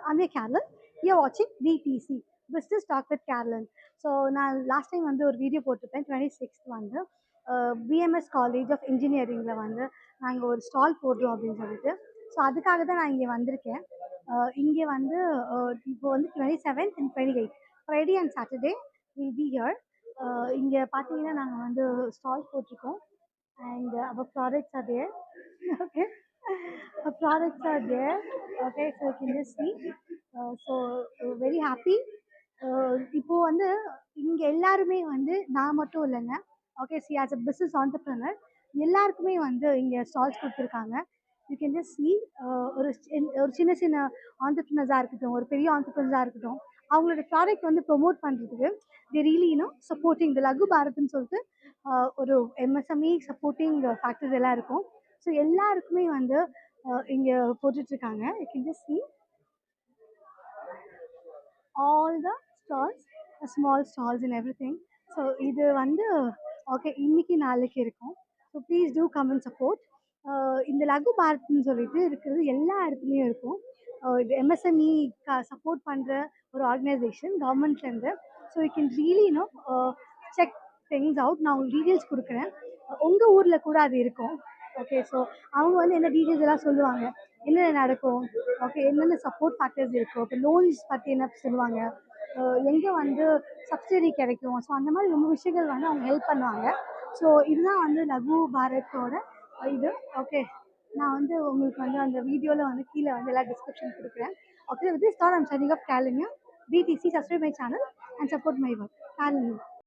I'm your Carolyn. You're watching BTC, Business Talk with Carolyn. So நான் last time வந்து ஒரு video போட்டிருப்பேன் 26th வந்து பிஎம்எஸ் காலேஜ் ஆஃப் இன்ஜினியரிங்கில் வந்து நாங்கள் ஒரு ஸ்டால் போடுறோம் அப்படின்னு சொல்லிட்டு. ஸோ அதுக்காக தான் நான் இங்கே வந்திருக்கேன். இங்கே வந்து இப்போ வந்து 27th and 28th Friday and Saturday will be here. இங்கே பார்த்தீங்கன்னா நாங்கள் வந்து ஸ்டால் போட்டிருக்கோம் and our products are there. Okay, our products are there. Okay, so you can just see. So very happy. இப்போ வந்து இங்க எல்லாருமே வந்து நான் மட்டும் இல்லைங்க. Okay, see as a business entrepreneur எல்லாருக்குமே வந்து இங்கே ஸ்டால்ஸ் கொடுத்துருக்காங்க. You can just C. ஒரு ஒரு சின்ன சின்ன ஆண்டர்பிரினர்ஸாக இருக்கட்டும், ஒரு பெரிய ஆண்டர்பிரினர்ஸாக இருக்கட்டும், அவங்களோட ப்ராடக்ட் வந்து ப்ரொமோட் பண்ணுறதுக்கு தி ரியலி சப்போர்ட்டிங் த லகு பாரத்னு சொல்லிட்டு ஒரு எம்எஸ்எம்இ சப்போர்ட்டிங் ஃபேக்டர்ஸ் எல்லாம் இருக்கும். ஸோ எல்லாருக்குமே வந்து இங்கே போட்டுட்ருக்காங்க. You can just see all the stalls, small stalls and everything. So இது வந்து ஓகே இன்னைக்கு நாளைக்கு இருக்கும். So please do come and support. இந்த லகு பாரத்னு சொல்லிட்டு இருக்கிறது எல்லா இடத்துலையும் இருக்கும். இது எம்எஸ்எம்இ சப்போர்ட் பண்ணுற ஒரு ஆர்கனைசேஷன் கவர்மெண்ட்லேருந்து. So you can really check things out. நான் உங்களுக்கு டீட்டெயில்ஸ் கொடுக்குறேன். உங்கள் ஊரில் கூட அது இருக்கும். ஓகே, ஸோ அவங்க வந்து என்ன டீட்டெயில்ஸ் எல்லாம் சொல்லுவாங்க, என்னென்ன நடக்கும், ஓகே என்னென்ன சப்போர்ட் ஃபேக்டர்ஸ் இருக்கும், இப்போ லோன்ஸ் பற்றி என்ன சொல்லுவாங்க, எங்கே வந்து சப்சிடி கிடைக்கும். ஸோ அந்த மாதிரி ரொம்ப விஷயங்கள் வந்து அவங்க ஹெல்ப் பண்ணுவாங்க. ஸோ இதுதான் வந்து லகு பாரத்தோட இது. ஓகே, நான் வந்து உங்களுக்கு வந்து அந்த வீடியோவில் வந்து கீழே வந்து எல்லா டிஸ்கிரிப்ஷன் கொடுக்குறேன். Okay, with this thought I'm signing off. Carolyn, BTC, subscribe my channel and support my work. Carolyn.